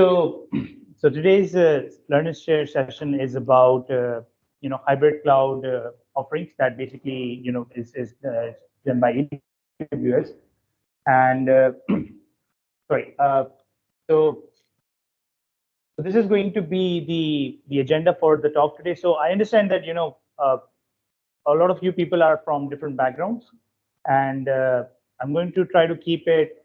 So, so today's learn and share session is about hybrid cloud offerings that basically is done by AWS, and sorry. So, so this is going to be the agenda for the talk today. So I understand that a lot of you people are from different backgrounds, and I'm going to try to keep it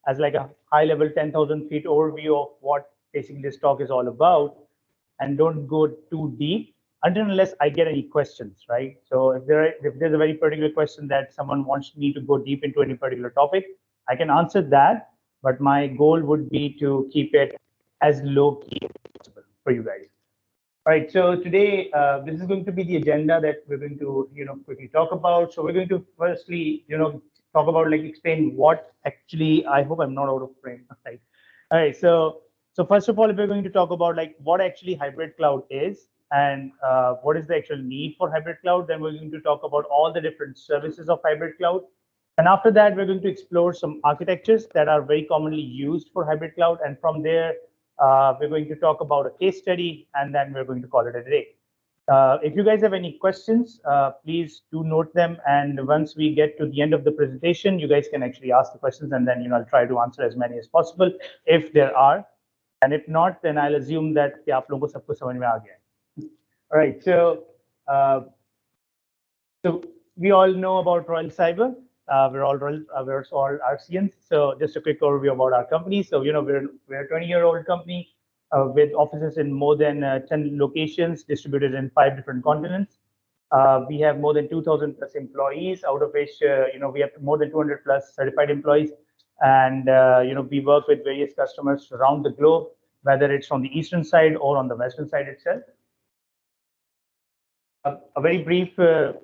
as like a high level 10,000 feet overview of what basically this talk is all about, and don't go too deep until unless I get any questions, right? So if there's a very particular question that someone wants me to go deep into any particular topic, I can answer that, but my goal would be to keep it as low key as possible for you guys. All right, so today this is going to be the agenda that we're going to quickly talk about. So we're going to firstly talk about, like, explain what actually. I hope I'm not out of frame. Right. All right. So first of all, we're going to talk about like what actually hybrid cloud is, and what is the actual need for hybrid cloud. Then we're going to talk about all the different services of hybrid cloud. And after that, we're going to explore some architectures that are very commonly used for hybrid cloud. And from there, we're going to talk about a case study, and then we're going to call it a day. If you guys have any questions, please do note them. And once we get to the end of the presentation, you guys can actually ask the questions, and then I'll try to answer as many as possible if there are. And if not, then I'll assume that कि आप लोगों को सब कुछ समझ में आ गया है. All right, so we all know about Royal Cyber. We're all RCNs. So just a quick overview about our company. So we're a 20-year-old company with offices in more than 10 locations distributed in 5 different continents. We have more than 2,000 plus employees, out of which we have more than 200 plus certified employees, and we work with various customers around the globe, whether it's on the eastern side or on the western side itself. A very brief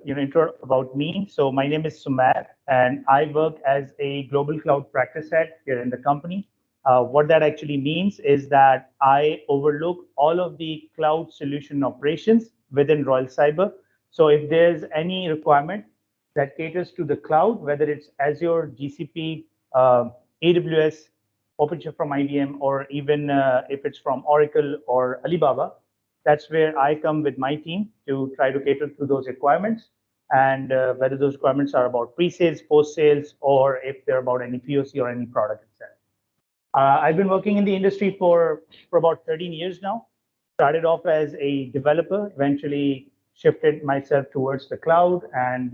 intro about me. So my name is Sumer, and I work as a global cloud practice head here in the company. What that actually means is that I overlook all of the cloud solution operations within Royal Cyber. So if there's any requirement that caters to the cloud, whether it's Azure, GCP, AWS, OpenShift from IBM, or even if it's from Oracle or Alibaba, that's where I come with my team to try to cater to those requirements, and whether those requirements are about pre-sales, post-sales, or if they're about any POC or any product itself. I've been working in the industry for about 13 years now. Started off as a developer, eventually shifted myself towards the cloud, and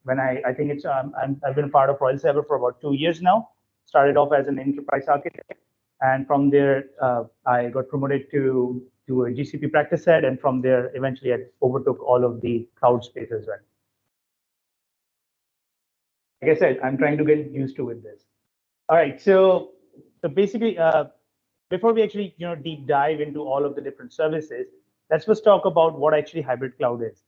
when I think it's I've been part of Royal Cyber for about 2 years now. Started off as an enterprise architect, and from there I got promoted to a GCP practice head, and from there eventually I overtook all of the cloud space as well. Like I said, I'm trying to get used to with this. All right, so basically, before we actually deep dive into all of the different services, let's first talk about what actually hybrid cloud is.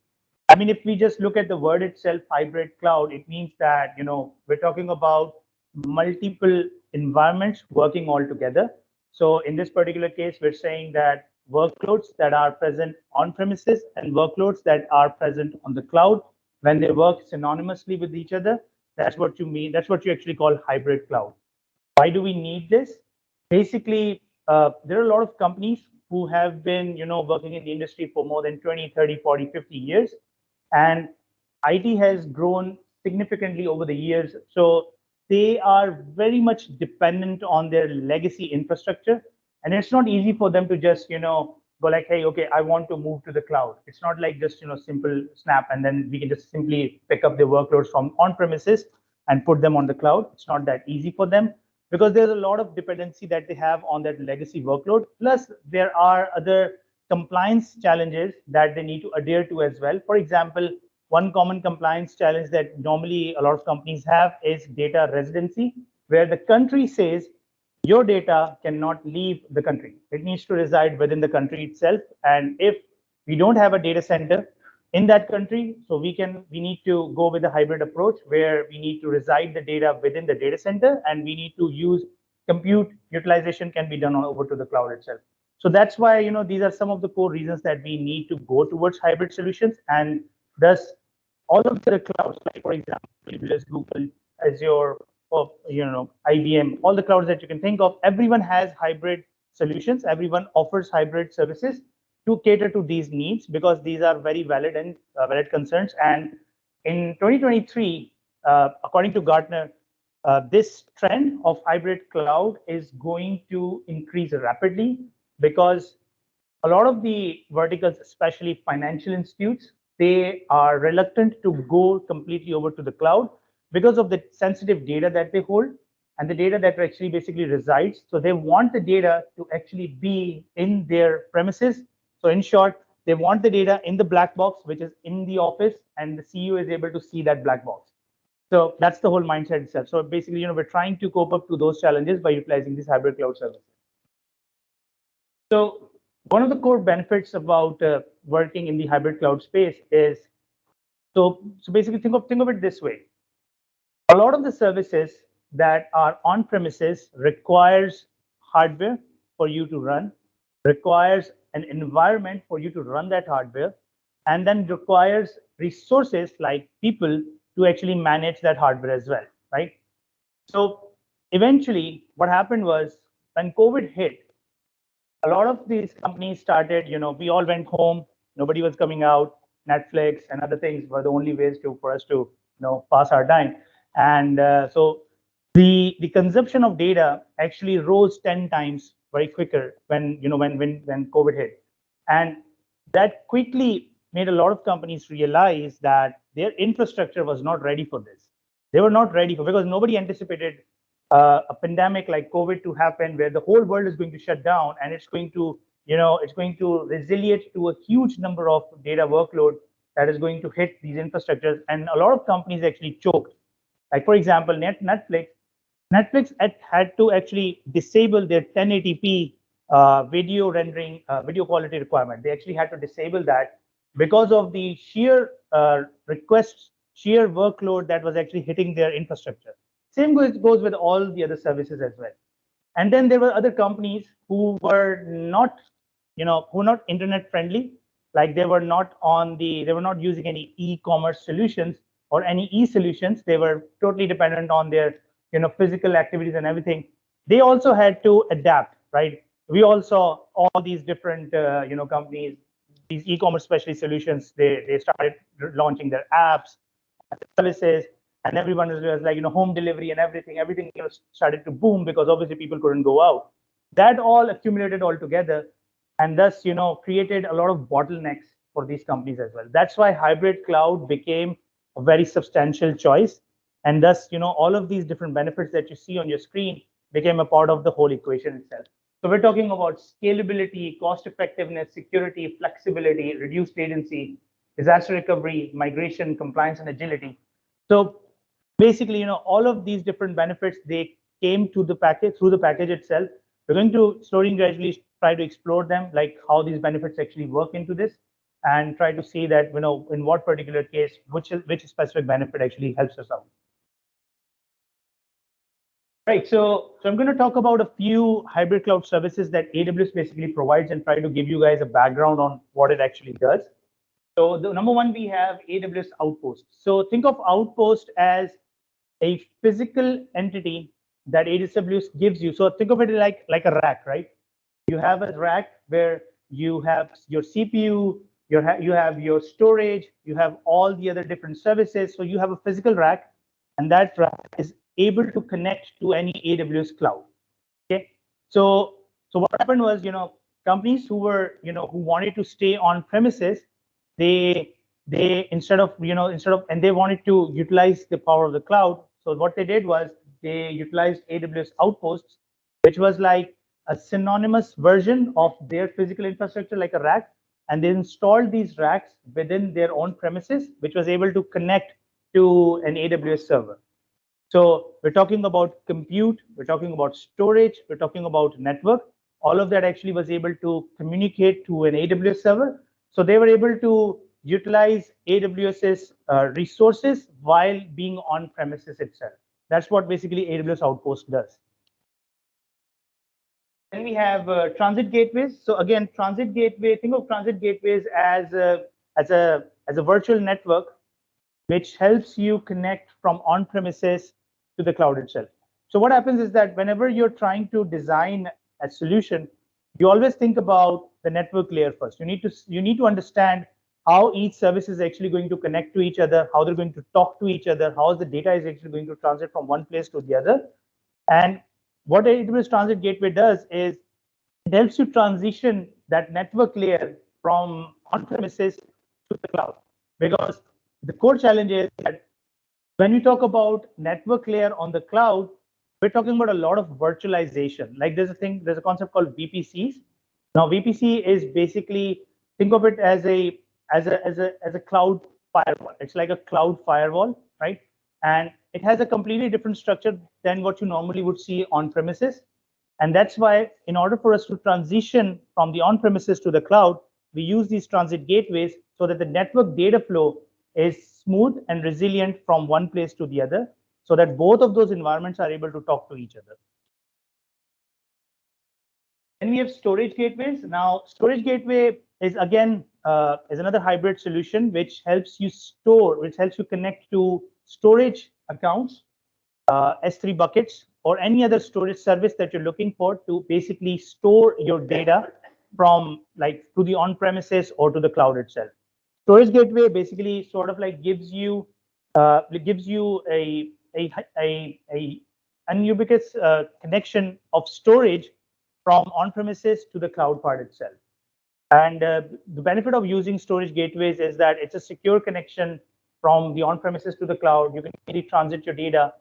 I mean, if we just look at the word itself, hybrid cloud, it means that we're talking about multiple environments working all together. So in this particular case, we're saying that workloads that are present on premises and workloads that are present on the cloud, when they work synonymously with each other, that's what you mean. That's what you actually call hybrid cloud. Why do we need this? Basically, there are a lot of companies who have been working in the industry for more than 20, 30, 40, 50 years. And IT has grown significantly over the years. So they are very much dependent on their legacy infrastructure. And it's not easy for them to just, go like, hey, okay, I want to move to the cloud. It's not like just, simple snap, and then we can just simply pick up the workloads from on-premises and put them on the cloud. It's not that easy for them, because there's a lot of dependency that they have on that legacy workload. Plus, there are other compliance challenges that they need to adhere to as well. For example, one common compliance challenge that normally a lot of companies have is data residency, where the country says your data cannot leave the country. It needs to reside within the country itself. And if we don't have a data center in that country, so we need to go with a hybrid approach where we need to reside the data within the data center, and we need to use compute utilization can be done over to the cloud itself. So that's why these are some of the core reasons that we need to go towards hybrid solutions. And thus all of the clouds, like for example, AWS, Google, Azure, or IBM, all the clouds that you can think of, everyone has hybrid solutions. Everyone offers hybrid services to cater to these needs because these are very valid and valid concerns. And in 2023, according to Gartner, this trend of hybrid cloud is going to increase rapidly because a lot of the verticals, especially financial institutes, they are reluctant to go completely over to the cloud because of the sensitive data that they hold and the data that actually basically resides. So they want the data to actually be in their premises. So in short, they want the data in the black box, which is in the office, and the CEO is able to see that black box. So that's the whole mindset itself. So basically, we're trying to cope up to those challenges by utilizing these hybrid cloud services. So one of the core benefits about working in the hybrid cloud space is so basically think of it this way. A lot of the services that are on premises requires hardware for you to run, requires an environment for you to run that hardware, and then requires resources like people to actually manage that hardware as well, right? So eventually what happened was when COVID hit, a lot of these companies started, we all went home, nobody was coming out, Netflix and other things were the only ways for us to, pass our time. And so the consumption of data actually rose 10 times very quicker when COVID hit. And that quickly made a lot of companies realize that their infrastructure was not ready for this. They were not ready for, because nobody anticipated a pandemic like COVID to happen, where the whole world is going to shut down and it's going to, it's going to resiliate to a huge number of data workload that is going to hit these infrastructures. And a lot of companies actually choked. Like for example, Netflix had to actually disable their 1080p video rendering, video quality requirement. They actually had to disable that because of the sheer requests, sheer workload that was actually hitting their infrastructure. Same goes with all the other services as well. And then there were other companies who were not, who were not internet friendly. Like they were not using any e-commerce solutions or any e-solutions. They were totally dependent on their, physical activities and everything. They also had to adapt, right? We all saw all these different, companies, these e-commerce specialty solutions. They started launching their apps, services, and everyone was like, home delivery and everything started to boom because obviously people couldn't go out. That all accumulated all together, and thus created a lot of bottlenecks for these companies as well. That's why hybrid cloud became a very substantial choice, and thus all of these different benefits that you see on your screen became a part of the whole equation itself. So we're talking about scalability, cost effectiveness, security, flexibility, reduced latency, disaster recovery, migration, compliance, and agility. So basically, all of these different benefits, they came to the package through the package itself. We're going to slowly and gradually try to explore them, like how these benefits actually work into this, and try to see that, in what particular case, which specific benefit actually helps us out. Right, so I'm going to talk about a few hybrid cloud services that AWS basically provides and try to give you guys a background on what it actually does. So the number one, we have AWS Outpost. So think of Outpost as a physical entity that AWS gives you. So think of it like a rack, right? You have a rack where you have your CPU, you have your storage, you have all the other different services. So you have a physical rack, and that rack is able to connect to any AWS cloud. Okay, so what happened was, companies who were, who wanted to stay on premises, they instead of and they wanted to utilize the power of the cloud. So what they did was they utilized AWS Outposts, which was like a synonymous version of their physical infrastructure, like a rack, and they installed these racks within their own premises, which was able to connect to an AWS server. So we're talking about compute, we're talking about storage, we're talking about network. All of that actually was able to communicate to an AWS server. So they were able to utilize AWS's resources while being on premises itself. That's what basically AWS Outpost does. Then we have transit gateways. So again, transit gateway, think of transit gateways as a virtual network which helps you connect from on-premises to the cloud itself. So what happens is that whenever you're trying to design a solution you always think about the network layer first. You need to understand how each service is actually going to connect to each other, how they're going to talk to each other, how the data is actually going to transit from one place to the other. And what AWS Transit Gateway does is it helps you transition that network layer from on-premises to the cloud. Because the core challenge is that when we talk about network layer on the cloud, we're talking about a lot of virtualization. Like there's a concept called VPCs. Now VPC is basically, think of it as a cloud firewall. It's like a cloud firewall, right? And it has a completely different structure than what you normally would see on premises. And that's why, in order for us to transition from the on-premises to the cloud, we use these transit gateways so that the network data flow is smooth and resilient from one place to the other, so that both of those environments are able to talk to each other. Then we have storage gateways. Now, storage gateway is again is another hybrid solution which helps you connect to storage accounts, S3 buckets, or any other storage service that you're looking for to basically store your data from like to the on-premises or to the cloud itself. Storage gateway basically sort of like gives you a ubiquitous connection of storage from on-premises to the cloud part itself. And the benefit of using storage gateways is that it's a secure connection from the on-premises to the cloud. You can really transit your data,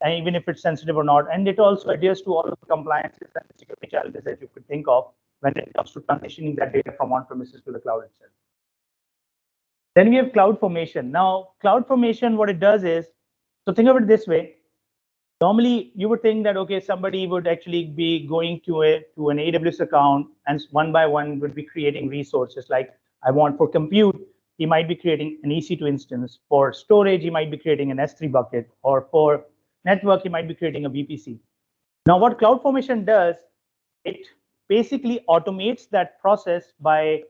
and even if it's sensitive or not. And it also adheres to all of the compliances and security challenges that you could think of when it comes to transitioning that data from on-premises to the cloud itself. Then we have CloudFormation. Now, CloudFormation, what it does is, so think of it this way. Normally, you would think that, okay, somebody would actually be going to an AWS account and one by one would be creating resources. Like I want for compute, he might be creating an EC2 instance. For storage, he might be creating an S3 bucket. Or for network, he might be creating a VPC. Now, what CloudFormation does, it basically automates that process by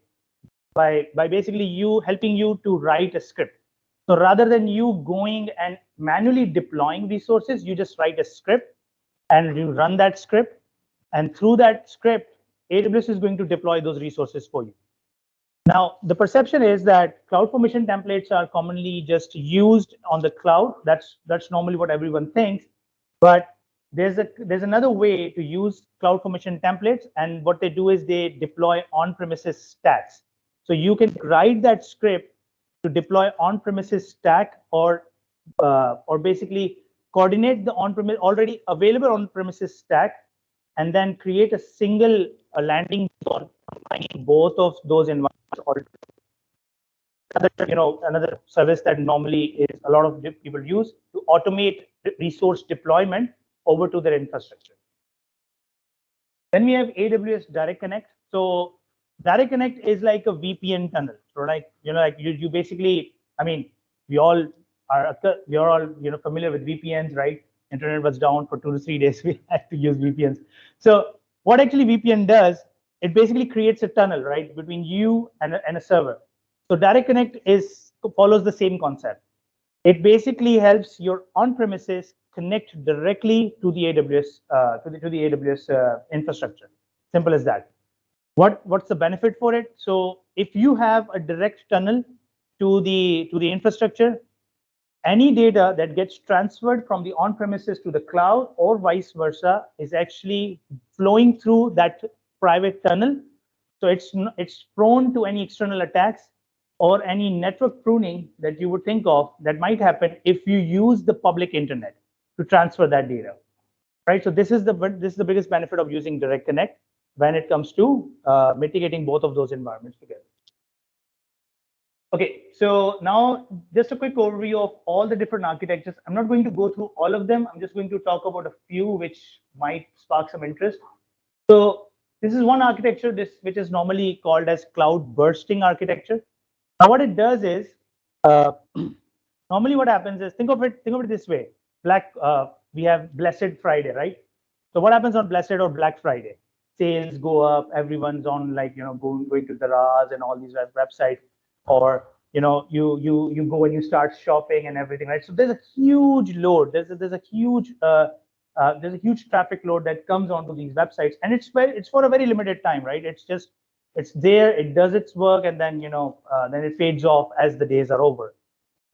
basically helping you to write a script. So rather than you going and manually deploying resources, you just write a script and you run that script. And through that script, AWS is going to deploy those resources for you. Now, the perception is that CloudFormation templates are commonly just used on the cloud. That's normally what everyone thinks. But there's another way to use CloudFormation templates. And what they do is they deploy on-premises stacks. So you can write that script to deploy on-premises stack or basically coordinate the on-premise already available on-premises stack, and then create a single landing zone combining both of those environments. Another service that normally is a lot of people use to automate resource deployment over to their infrastructure. Then we have AWS Direct Connect. So Direct Connect is like a VPN tunnel. So like you basically, I mean, we are all familiar with VPNs, right? Internet was down for 2 to 3 days. We had to use VPNs. So what actually VPN does, it basically creates a tunnel, right, between you and a server. So Direct Connect follows the same concept. It basically helps your on-premises connect directly to the AWS infrastructure. Simple as that. What's the benefit for it? So if you have a direct tunnel to the infrastructure, any data that gets transferred from the on-premises to the cloud or vice versa is actually flowing through that private tunnel. So it's prone to any external attacks or any network pruning that you would think of that might happen if you use the public internet to transfer that data, right? So this is the biggest benefit of using Direct Connect when it comes to mitigating both of those environments together. Okay, so now just a quick overview of all the different architectures. I'm not going to go through all of them. I'm just going to talk about a few which might spark some interest. So this is one architecture, which is normally called as cloud bursting architecture. Now what it does is, normally what happens is, think of it this way. We have Blessed Friday, right? So what happens on Blessed or Black Friday? Sales go up, everyone's on going to the RAS and all these websites, or you go and you start shopping and everything, right? So there's a huge load. There's a huge there's a huge traffic load that comes onto these websites, and it's for a very limited time, right? It's there, it does its work, and then then it fades off as the days are over.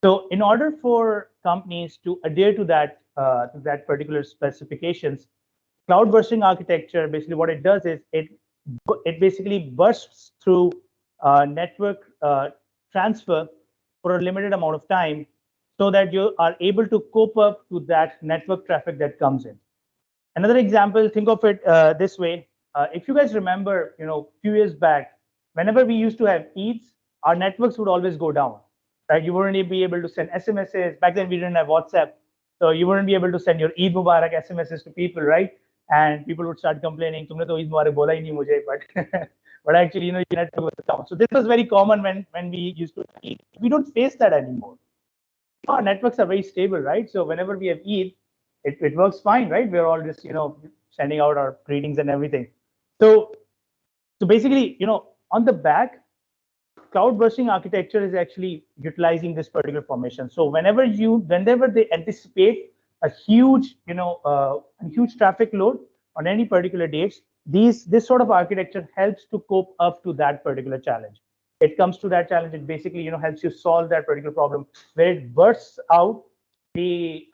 So in order for companies to adhere to that particular specifications, cloud bursting architecture, basically what it does is it basically bursts through network transfer for a limited amount of time, so that you are able to cope up to that network traffic that comes in. Another example, think of it this way. If you guys remember, few years back, whenever we used to have Eids, our networks would always go down, right? You wouldn't be able to send SMSs. Back then, we didn't have WhatsApp. So you wouldn't be able to send your Eid Mubarak SMSs to people, right? And people would start complaining, "Tumne to Eid Mubarak bola hi nahi mujhe," but but actually, your network was down. So this was very common when we used to Eid. We don't face that anymore. Our networks are very stable, right? So whenever we have Eid, it works fine, right? We're all just sending out our greetings and everything. So basically, on the back, cloud bursting architecture is actually utilizing this particular formation. So whenever they anticipate a huge huge traffic load on any particular dates, this sort of architecture helps to cope up to that particular challenge. It comes to that challenge, it basically helps you solve that particular problem, where it bursts out the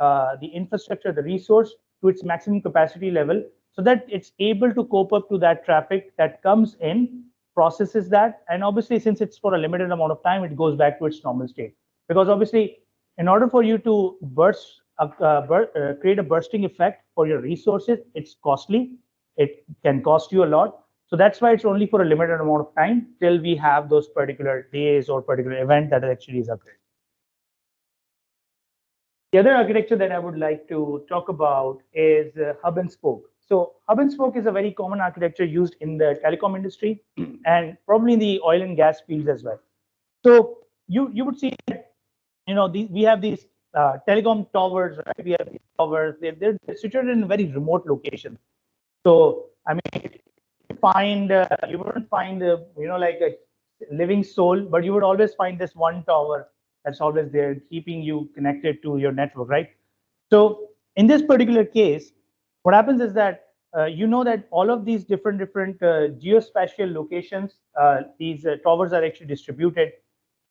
infrastructure, the resource, to its maximum capacity level, so that it's able to cope up to that traffic that comes in, processes that, and obviously, since it's for a limited amount of time, it goes back to its normal state. Because obviously, in order for you to create a bursting effect for your resources, it's costly. It can cost you a lot. So that's why it's only for a limited amount of time till we have those particular days or particular event that actually is occurring. The other architecture that I would like to talk about is hub and spoke. So hub and spoke is a very common architecture used in the telecom industry and probably in the oil and gas fields as well. So you would see that we have these telecom towers, right? We have these towers. They're situated in very remote locations. So I mean, you wouldn't find like a living soul, but you would always find this one tower that's always there, keeping you connected to your network, right? So in this particular case, what happens is that that all of these different geospatial locations, these towers are actually distributed,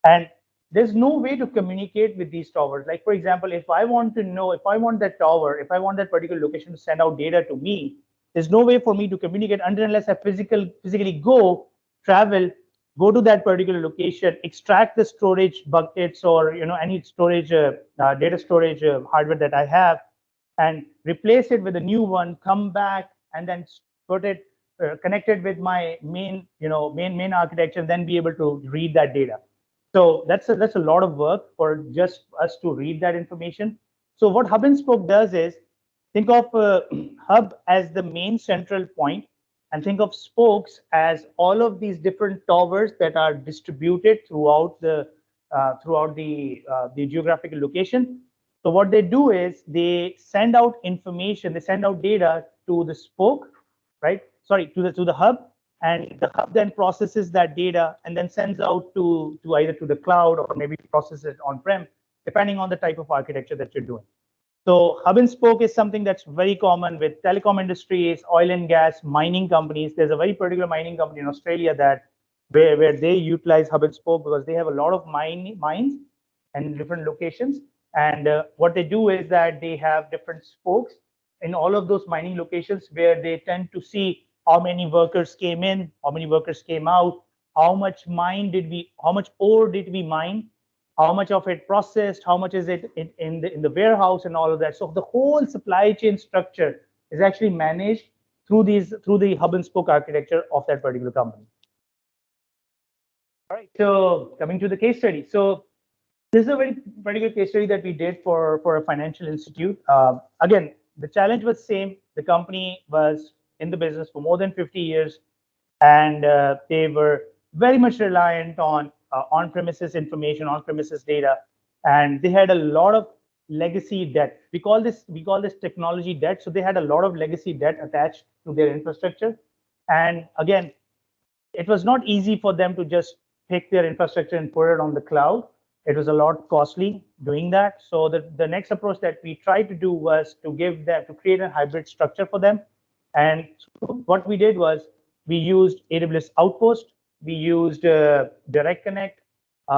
and there's no way to communicate with these towers. Like, for example, if I want that particular location to send out data to me, there's no way for me to communicate unless I physically go to that particular location, extract the storage buckets or any storage data storage hardware that I have, and replace it with a new one, come back and then put it connected with my main architecture, and then be able to read that data. So that's a lot of work for just us to read that information. So what hub and spoke does is, think of hub as the main central point, and think of spokes as all of these different towers that are distributed throughout the geographical location. So what they do is they send out information, they send out data to the spoke, right? Sorry, to the hub, and the hub then processes that data and then sends out to either to the cloud or maybe process it on-prem, depending on the type of architecture that you're doing. So hub and spoke is something that's very common with telecom industries, oil and gas, mining companies. There's a very particular mining company in Australia where they utilize hub and spoke because they have a lot of mines and different locations. And what they do is that they have different spokes in all of those mining locations, where they tend to see how many workers came in, how many workers came out, how much ore did we mine, how much of it processed, how much is it in the warehouse, and all of that. So the whole supply chain structure is actually managed through the hub and spoke architecture of that particular company. All right, so coming to the case study. So this is a very particular case study that we did for a financial institute. Again, the challenge was same. The company was in the business for more than 50 years, and they were very much reliant on on-premises information, on-premises data, and they had a lot of legacy debt. We call this technology debt. So they had a lot of legacy debt attached to their infrastructure, and again, it was not easy for them to just pick their infrastructure and put it on the cloud. It was a lot costly doing that. So the next approach that we tried to do was to create a hybrid structure for them. And what we did was we used AWS Outpost, we used Direct Connect,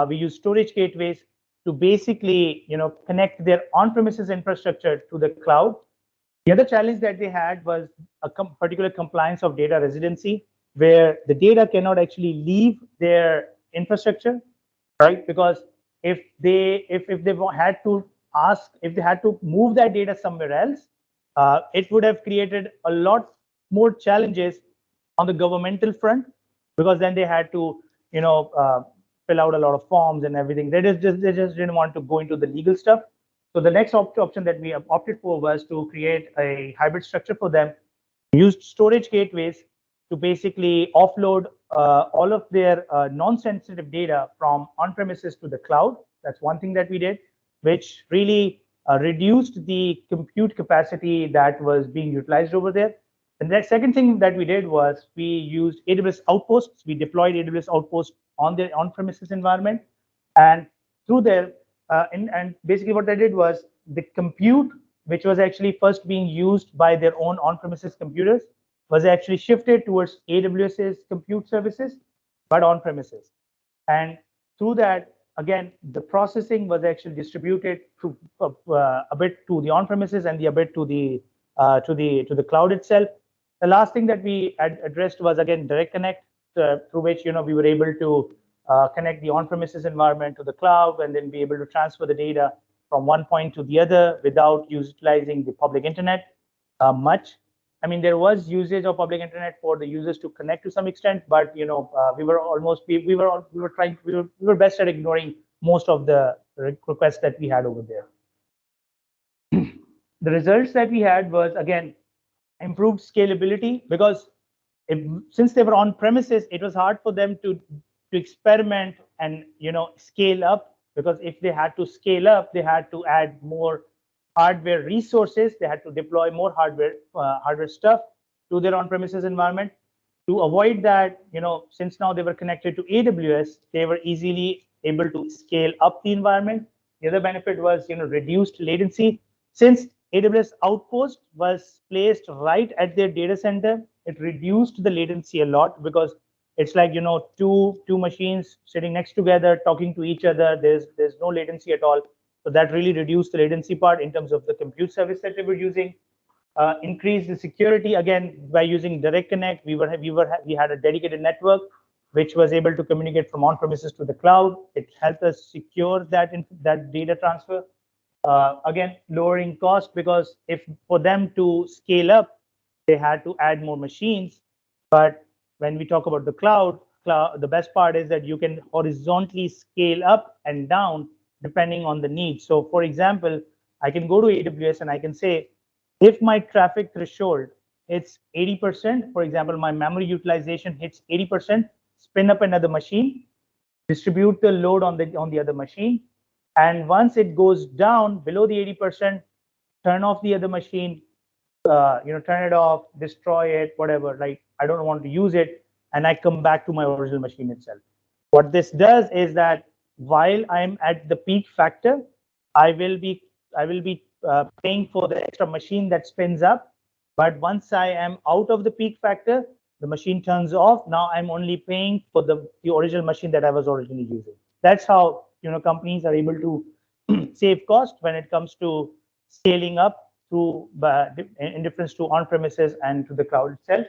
we used storage gateways to basically, connect their on-premises infrastructure to the cloud. The other challenge that they had was a particular compliance of data residency, where the data cannot actually leave their infrastructure, right? Because if they had to move that data somewhere else, it would have created a lot more challenges on the governmental front, because then they had to, fill out a lot of forms and everything. They just didn't want to go into the legal stuff. So the next option that we opted for was to create a hybrid structure for them. We used storage gateways to basically offload all of their non-sensitive data from on-premises to the cloud. That's one thing that we did, which really reduced the compute capacity that was being utilized over there. And the second thing that we did was we used AWS Outposts. We deployed AWS Outposts on their on-premises environment, and through there, and basically what I did was the compute, which was actually first being used by their own on-premises computers, was actually shifted towards AWS's compute services, but on-premises. And through that, again, the processing was actually distributed to a bit to the on-premises and a bit to the cloud itself. The last thing that we addressed was again Direct Connect, through which we were able to connect the on-premises environment to the cloud, and then be able to transfer the data from one point to the other without utilizing the public internet much. I mean, there was usage of public internet for the users to connect to some extent, but we were best at ignoring most of the requests that we had over there. The results that we had was again improved scalability, because since they were on premises, it was hard for them to experiment and scale up, because if they had to scale up, they had to add more hardware resources. They had to deploy more hardware stuff to their on-premises environment. To avoid that, since now they were connected to AWS, they were easily able to scale up the environment. The other benefit was reduced latency. Since AWS Outpost was placed right at their data center, it reduced the latency a lot, because it's like two machines sitting next together talking to each other. There's no latency at all. So that really reduced the latency part in terms of the compute service that they were using. Increased the security again by using Direct Connect. We had a dedicated network which was able to communicate from on-premises to the cloud. It helped us secure that data transfer. Again, lowering cost, because if for them to scale up, they had to add more machines. But when we talk about the cloud, the best part is that you can horizontally scale up and down depending on the need. So for example, I can go to AWS and I can say, if my traffic threshold hits 80%, for example, my memory utilization hits 80%, spin up another machine, distribute the load on the other machine. And once it goes down below the 80%, turn off the other machine, turn it off, destroy it, whatever, right? I don't want to use it, and I come back to my original machine itself. What this does is that while I'm at the peak factor, I will be paying for the extra machine that spins up. But once I am out of the peak factor, the machine turns off. Now I'm only paying for the original machine that I was originally using. That's how companies are able to save cost when it comes to scaling up through in difference to on-premises and to the cloud itself.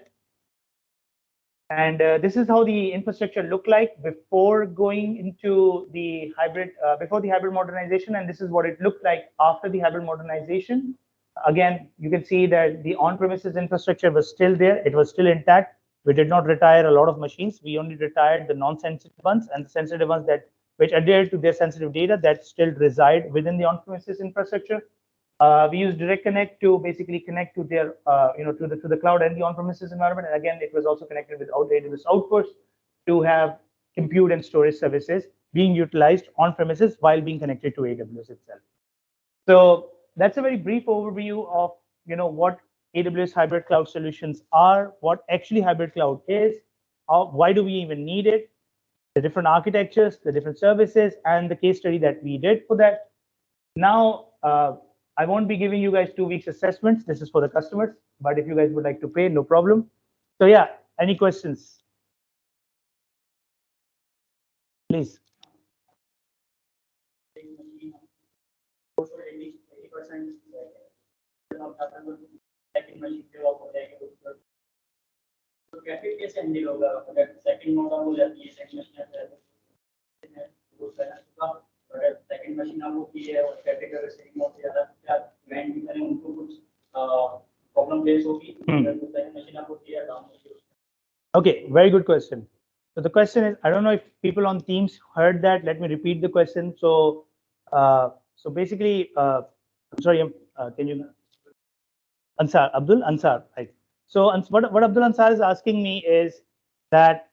And this is how the infrastructure looked like before going into the hybrid, before the hybrid modernization, and this is what it looked like after the hybrid modernization. Again, you can see that the on-premises infrastructure was still there. It was still intact. We did not retire a lot of machines. We only retired the non-sensitive ones, and the sensitive ones which adhere to their sensitive data that still reside within the on-premises infrastructure. We use Direct Connect to basically connect to their, to the cloud and the on-premises environment. And again, it was also connected with AWS Outposts to have compute and storage services being utilized on-premises while being connected to AWS itself. So that's a very brief overview of what AWS hybrid cloud solutions are, what actually hybrid cloud is, why do we even need it. the different architectures, the different services, and the case study that we did for that. Now, I won't be giving you guys 2 weeks assessments. This is for the customers, but if you guys would like to pay, no problem. So yeah, any questions? Please. कैसे handle होगा अगर second node on हो जाती है second machine वो अगर second machine on होती है और ट्रैफिक अगर सेकंड नोड से ज्यादा क्या ग्राइंड भी करें उनको कुछ प्रॉब्लम फेस होगी अगर सेकंड मशीन ऑन होती है डाउन होती है. Okay, very good question. So the question is, I don't know if people on Teams heard that. Let me repeat the question. So basically, I'm sorry, can you Ansar, Abdul Ansar, right? So what Abdul Ansar is asking me is that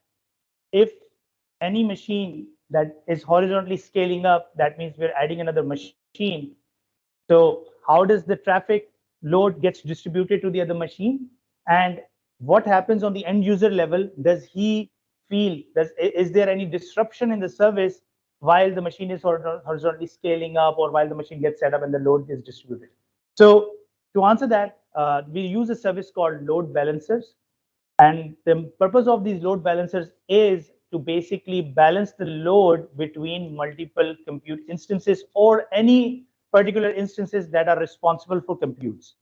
if any machine that is horizontally scaling up, that means we're adding another machine. So how does the traffic load gets distributed to the other machine? And what happens on the end user level? Does he feel, is there any disruption in the service while the machine is horizontally scaling up or while the machine gets set up and the load is distributed? So to answer that, we use a service called load balancers. And the purpose of these load balancers is to basically balance the load between multiple compute instances or any particular instances that are responsible for computes.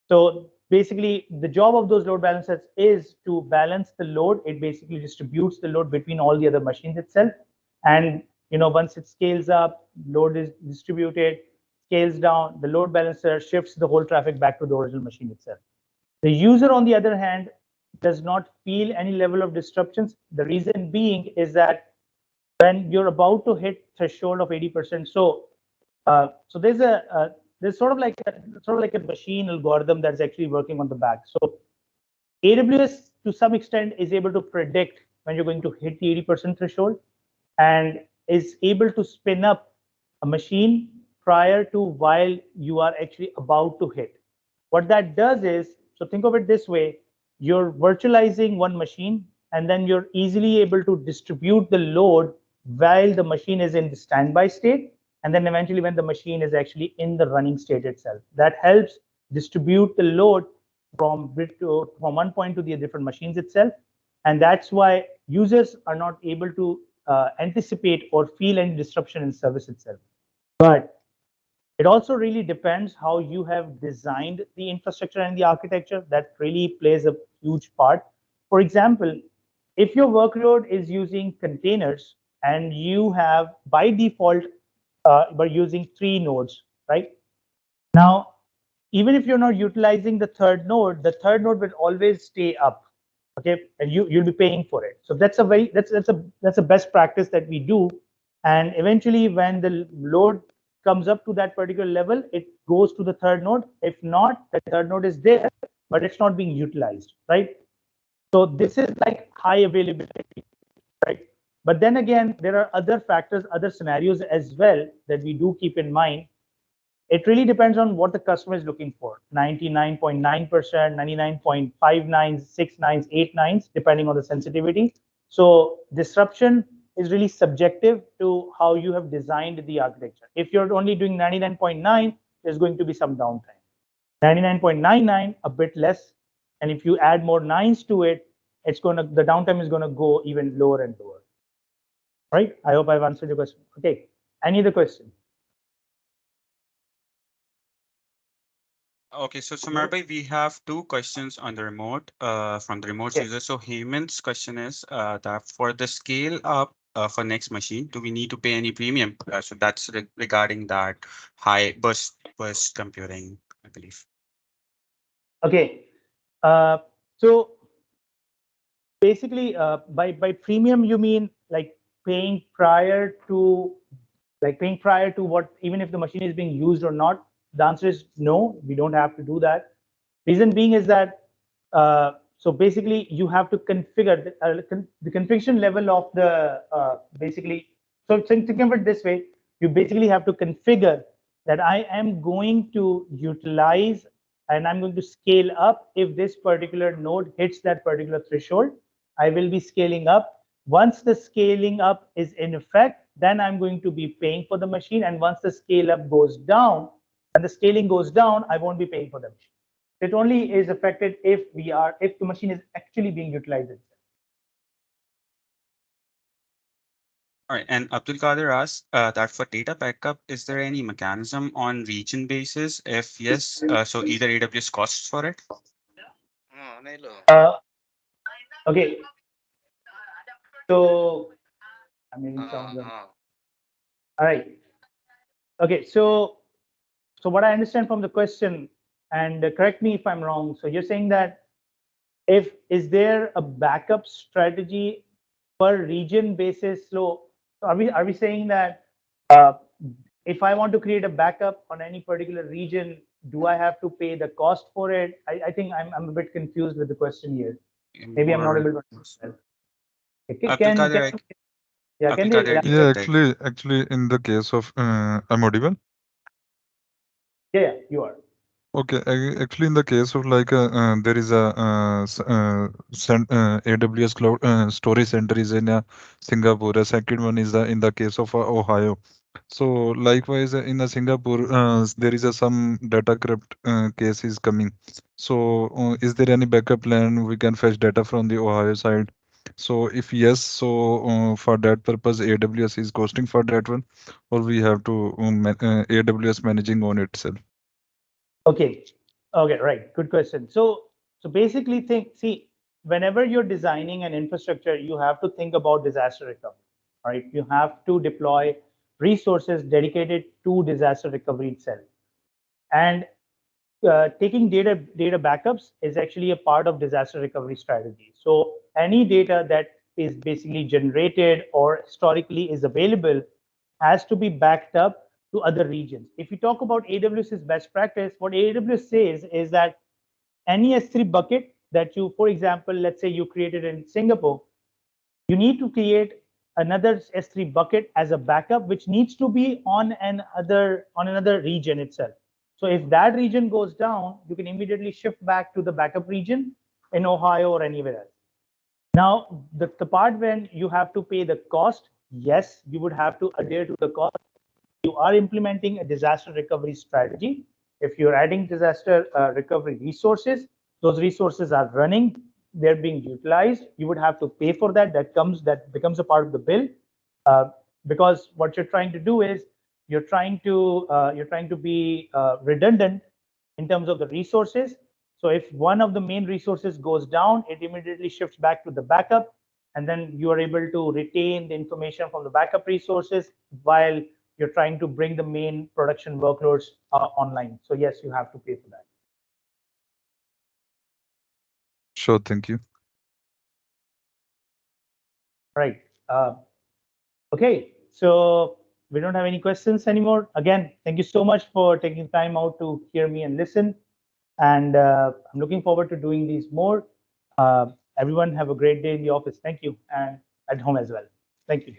So basically, the job of those load balancers is to balance the load. It basically distributes the load between all the other machines itself. And once it scales up, load is distributed, scales down, the load balancer shifts the whole traffic back to the original machine itself. The user, on the other hand, does not feel any level of disruptions. The reason being is that when you're about to hit threshold of 80%, so there's sort of like a machine algorithm that's actually working on the back. So AWS to some extent is able to predict when you're going to hit the 80% threshold and is able to spin up a machine prior to while you are actually about to hit. What that does is, so think of it this way, you're virtualizing one machine and then you're easily able to distribute the load while the machine is in the standby state. And then eventually when the machine is actually in the running state itself, that helps distribute the load from one point to the different machines itself. And that's why users are not able to anticipate or feel any disruption in service itself. But it also really depends how you have designed the infrastructure and the architecture. That really plays a huge part. For example, if your workload is using containers and you have by default by using 3 nodes, right? Now, even if you're not utilizing the third node will always stay up, okay? And you'll be paying for it. So that's a best practice that we do. And eventually, when the load comes up to that particular level, it goes to the third node. If not, the third node is there, but it's not being utilized, right? So this is like high availability, right? But then again, there are other factors, other scenarios as well that we do keep in mind. It really depends on what the customer is looking for. 99.9%, 99.59, 69s, 89s, depending on the sensitivity. So disruption is really subjective to how you have designed the architecture. If you're only doing 99.9, there's going to be some downtime. 99.99, a bit less. And if you add more nines to it, the downtime is gonna go even lower and lower. Right? I hope I've answered your question. Okay. Any other question? Okay, so Sumer we have 2 questions on the remote from the remote user. So Heyman's question is that for the scale up for next machine, do we need to pay any premium? So that's regarding that high burst computing, I believe. Okay. So basically, by premium you mean like paying prior to what, even if the machine is being used or not? The answer is no, we don't have to do that. Reason being is that so basically you have to configure the configuration level of the basically. So think of it this way: you basically have to configure that I am going to utilize and I'm going to scale up if this particular node hits that particular threshold. I will be scaling up Once the scaling up is in effect, then I'm going to be paying for the machine. And once the scale up goes down and the scaling goes down, I won't be paying for the machine. It only is affected if the machine is actually being utilized. All right, and Abdul Qadir asks that for data backup, is there any mechanism on region basis? If yes, so either AWS costs for it. Uh, okay. So, I mean, all right. Okay. So what I understand from the question, and correct me if I'm wrong. So you're saying that is there a backup strategy per region basis? So are we saying that uh, if I want to create a backup on any particular region, do I have to pay the cost for it? I think I'm a bit confused with the question here. Maybe I'm not able to understand. Abdul Qadir, Can Abdul they? Qadir, I Yeah, can take. actually, in the case of I'm audible. Yeah, you are. Okay, actually, in the case of like there is a AWS cloud storage center is in Singapore. A second one is in the case of Ohio. So likewise, in Singapore, there is some data corrupt case is coming. So is there any backup plan we can fetch data from the Ohio side? So if yes, so for that purpose, AWS is costing for that one, or we have to AWS managing on itself. Okay. Okay, right. Good question. So basically see, whenever you're designing an infrastructure, you have to think about disaster recovery. Right? You have to deploy resources dedicated to disaster recovery itself. And taking data backups is actually a part of disaster recovery strategy. So any data that is basically generated or historically is available has to be backed up to other regions. If you talk about AWS's best practice, what AWS says is that any S3 bucket that you, for example, let's say you created in Singapore, you need to create another S3 bucket as a backup, which needs to be on another region itself. So if that region goes down, you can immediately shift back to the backup region in Ohio or anywhere else. Now, the part when you have to pay the cost, yes, you would have to adhere to the cost. You are implementing a disaster recovery strategy. If you're adding disaster recovery resources, those resources are running, they're being utilized. You would have to pay for that. That becomes a part of the bill, because what you're trying to do is you're trying to be redundant in terms of the resources. So if one of the main resources goes down, it immediately shifts back to the backup, and then you are able to retain the information from the backup resources while you're trying to bring the main production workloads online. So yes, you have to pay for that. Sure, thank you. Right. Okay. So we don't have any questions anymore. Again, thank you so much for taking time out to hear me and listen. And I'm looking forward to doing these more. Everyone have a great day in the office. Thank you. And at home as well. Thank you.